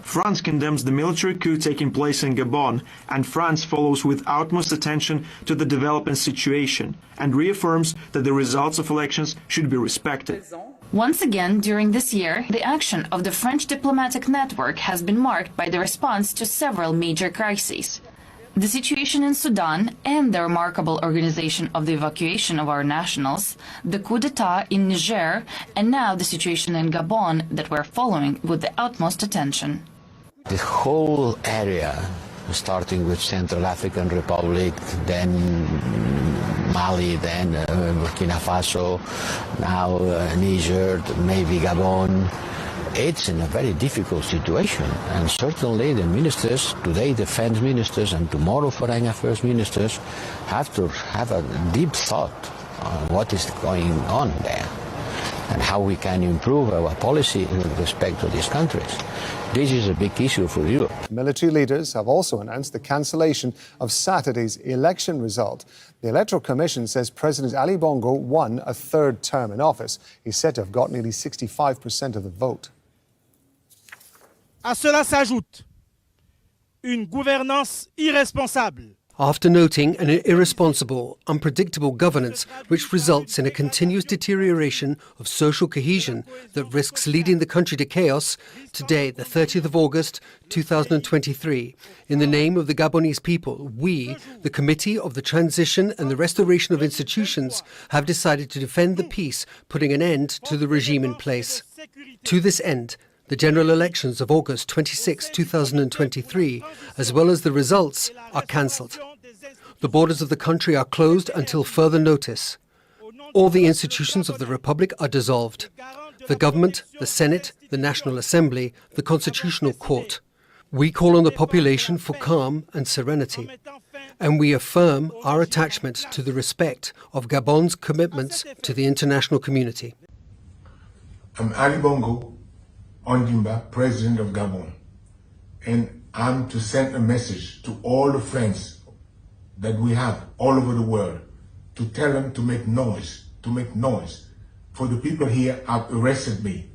France condemns the military coup taking place in Gabon, and France follows with utmost attention to the developing situation and reaffirms that the results of elections should be respected. Once again, during this year, the action of the French diplomatic network has been marked by the response to several major crises. The situation in Sudan and the remarkable organization of the evacuation of our nationals, the coup d'etat in Niger, and now the situation in Gabon that we're following with the utmost attention. The whole area, starting with Central African Republic, then Mali, then Burkina Faso, now Niger, maybe Gabon. It's in a very difficult situation, and certainly the ministers, today defense ministers and tomorrow foreign affairs ministers, have to have a deep thought on what is going on there and how we can improve our policy with respect to these countries. This is a big issue for Europe. Military leaders have also announced the cancellation of Saturday's election result. The Electoral Commission says President Ali Bongo won a third term in office. He's said to have got nearly 65% of the vote. À cela s'ajoute une gouvernance irresponsable. After noting an irresponsible, unpredictable governance which results in a continuous deterioration of social cohesion that risks leading the country to chaos, today, the 30th of August 2023, in the name of the Gabonese people, we, the Committee of the Transition and the Restoration of Institutions, have decided to defend the peace, putting an end to the regime in place. To this end, the general elections of August 26, 2023, as well as the results, are cancelled. The borders of the country are closed until further notice. All the institutions of the Republic are dissolved. The government, the Senate, the National Assembly, the Constitutional Court. We call on the population for calm and serenity, and we affirm our attachment to the respect of Gabon's commitments to the international community. I'm Ali Bongo Ondimba, President of Gabon, and I'm to send a message to all the friends that we have all over the world to tell them to make noise, for the people here have arrested me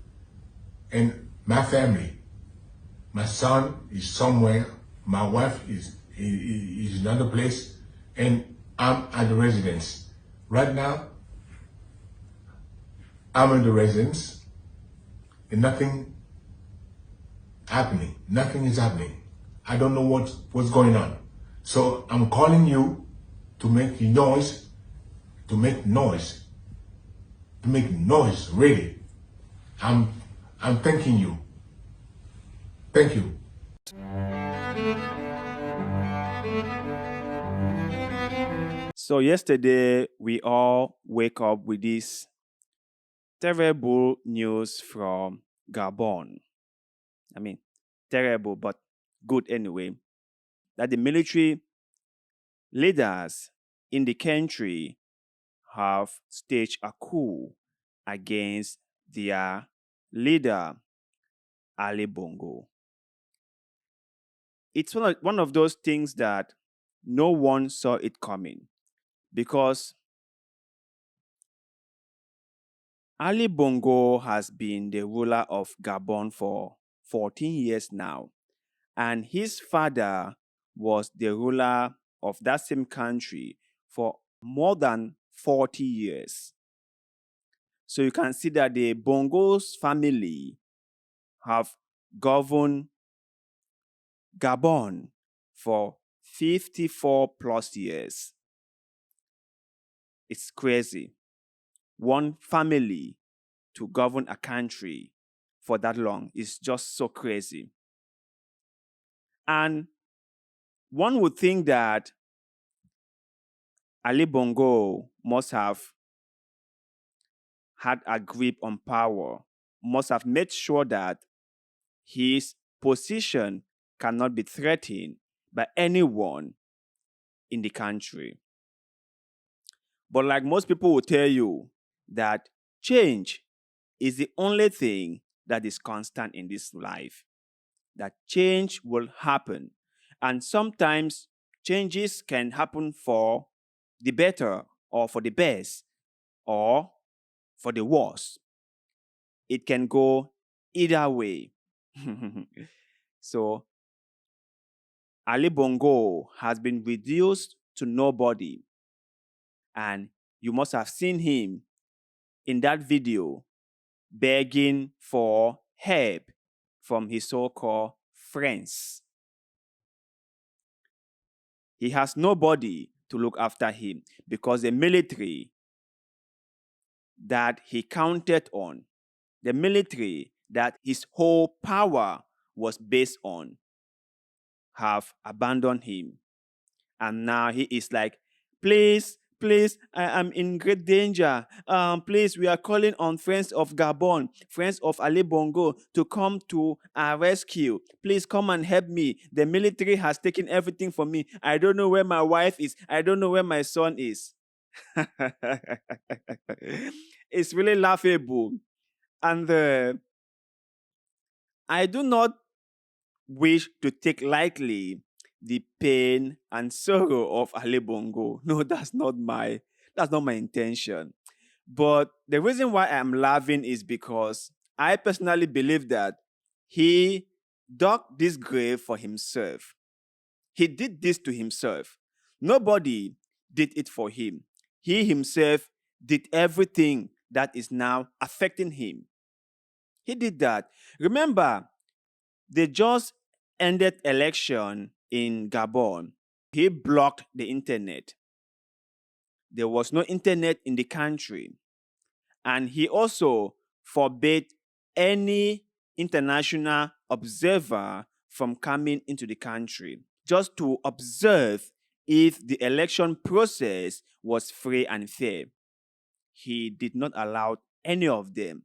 and my family. My son is somewhere, my wife is in another place, and I'm at the residence. Right now, I'm in the residence and nothing is happening. I don't know what's going on. So I'm calling you to make noise, really. I'm thanking you. Thank you. So yesterday we all wake up with this terrible news from Gabon. I mean, terrible, but good anyway. That the military leaders in the country have staged a coup against their leader, Ali Bongo. It's one of those things that no one saw it coming, because Ali Bongo has been the ruler of Gabon for 14 years now, and his father was the ruler of that same country for more than 40 years. So you can see that the Bongo's family have governed Gabon for 54 plus years. It's crazy. One family to govern a country for that long is just so crazy. And one would think that Ali Bongo must have had a grip on power, must have made sure that his position cannot be threatened by anyone in the country. But like most people will tell you, that change is the only thing that is constant in this life. That change will happen. And sometimes changes can happen for the better or for the best or for the worse. It can go either way. So Ali Bongo has been reduced to nobody. And you must have seen him in that video begging for help from his so-called friends. He has nobody to look after him because the military that he counted on, the military that his whole power was based on, have abandoned him. And now he is like, please, I am in great danger. Please, we are calling on friends of Gabon, friends of Ali Bongo to come to our rescue. Please come and help me. The military has taken everything from me. I don't know where my wife is. I don't know where my son is. It's really laughable. And I do not wish to take lightly the pain and sorrow of Ali Bongo. No, that's not my intention. But the reason why I'm laughing is because I personally believe that he dug this grave for himself. He did this to himself. Nobody did it for him. He himself did everything that is now affecting him. He did that. Remember, they just ended election in Gabon. He blocked the internet. There was no internet in the country. And he also forbade any international observer from coming into the country just to observe if the election process was free and fair. He did not allow any of them.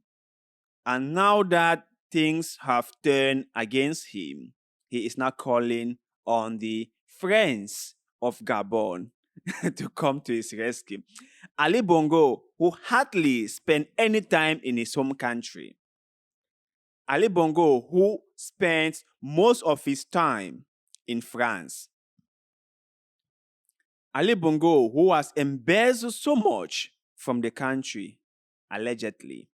And now that things have turned against him, he is now calling on the friends of Gabon to come to his rescue. Ali Bongo, who hardly spent any time in his home country. Ali Bongo, who spent most of his time in France. Ali Bongo, who has embezzled so much from the country, allegedly.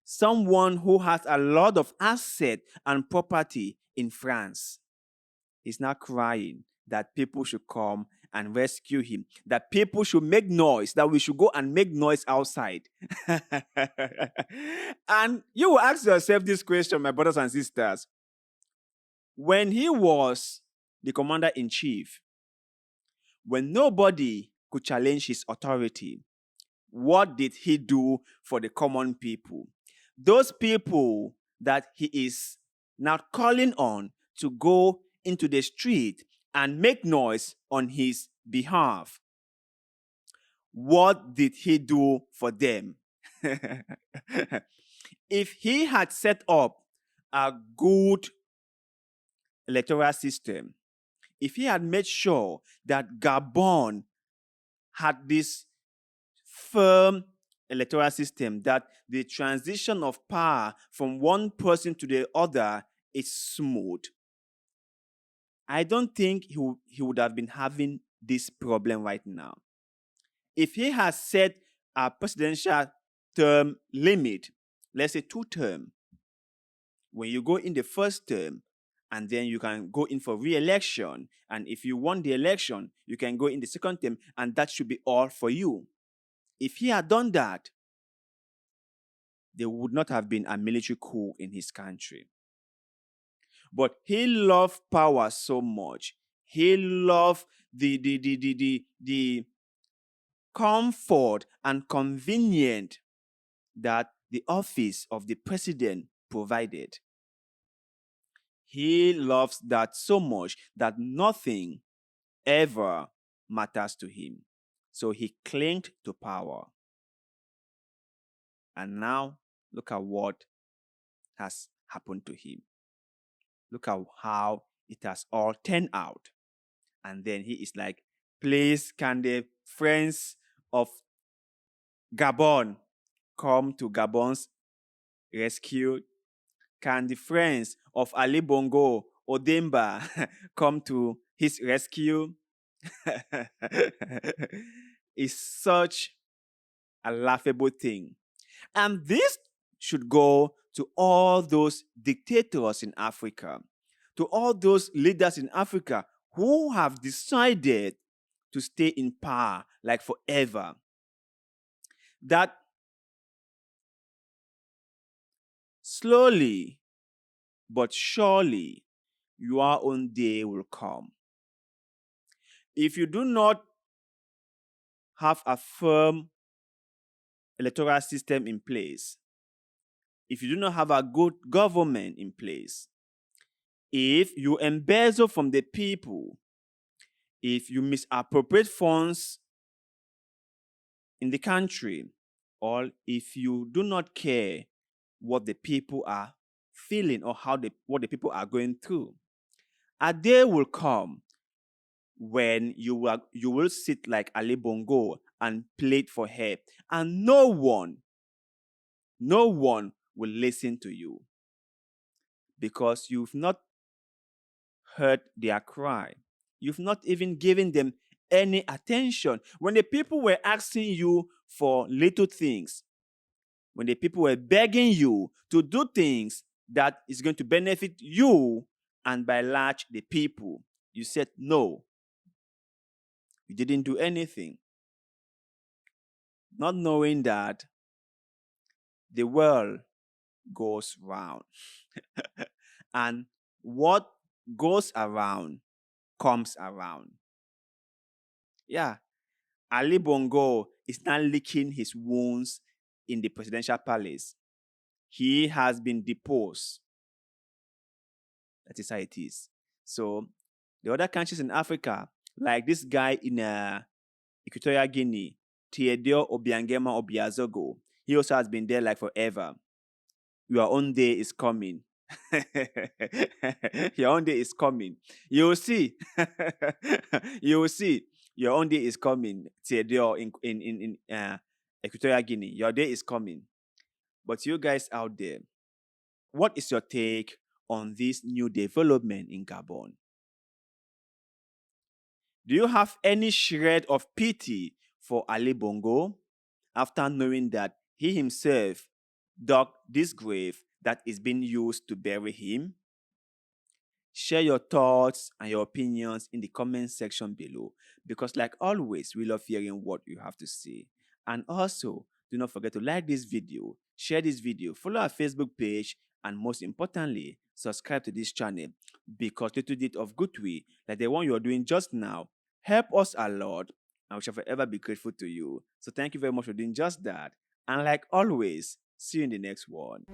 Someone who has a lot of asset and property in France is now crying that people should come and rescue him, that people should make noise, that we should go and make noise outside. And you will ask yourself this question, my brothers and sisters. When he was the commander-in-chief, when nobody could challenge his authority, what did he do for the common people? Those people that he is now calling on to go into the street and make noise on his behalf. What did he do for them? If he had set up a good electoral system, if he had made sure that Gabon had this firm electoral system, that the transition of power from one person to the other is smooth, I don't think he would have been having this problem right now. If he has set a presidential term limit, let's say 2 terms, when you go in the first term, and then you can go in for re-election, and if you won the election, you can go in the second term, and that should be all for you. If he had done that, there would not have been a military coup in his country. But he loved power so much. He loved the comfort and convenience that the office of the president provided. He loves that so much that nothing ever matters to him. So he clinged to power. And now, look at what has happened to him. Look at how it has all turned out. And then he is like, please, can the friends of Gabon come to Gabon's rescue? Can the friends of Ali Bongo Odemba come to his rescue? It's such a laughable thing. And this should go to all those dictators in Africa, to all those leaders in Africa who have decided to stay in power like forever. That slowly but surely your own day will come. If you do not have a firm electoral system in place, if you do not have a good government in place, if you embezzle from the people, if you misappropriate funds in the country, or if you do not care what the people are feeling or what the people are going through, a day will come when you will sit like Ali Bongo and plead for help, and no one will listen to you because you've not heard their cry. You've not even given them any attention. When the people were asking you for little things, when the people were begging you to do things that is going to benefit you and by large the people, you said no. You didn't do anything. Not knowing that the world goes round. And what goes around comes around. Yeah. Ali Bongo is now licking his wounds in the presidential palace. He has been deposed. That is how it is. So the other countries in Africa, like this guy in Equatorial Guinea, Teodoro Obiangema Obiazogo, he also has been there like forever. Your own day is coming. Your own day is coming. You will see. You will see. Your own day is coming, Teodoro in Equatorial Guinea. Your day is coming. But you guys out there, what is your take on this new development in Gabon? Do you have any shred of pity for Ali Bongo after knowing that he himself dug this grave that is being used to bury him? Share your thoughts and your opinions in the comment section below, because like always, we love hearing what you have to say. And also, do not forget to like this video, share this video, follow our Facebook page, and most importantly, subscribe to this channel, because little bit of good way, like the one you are doing just now, help us a lot, and we shall forever be grateful to you. So thank you very much for doing just that. And like always, see you in the next one.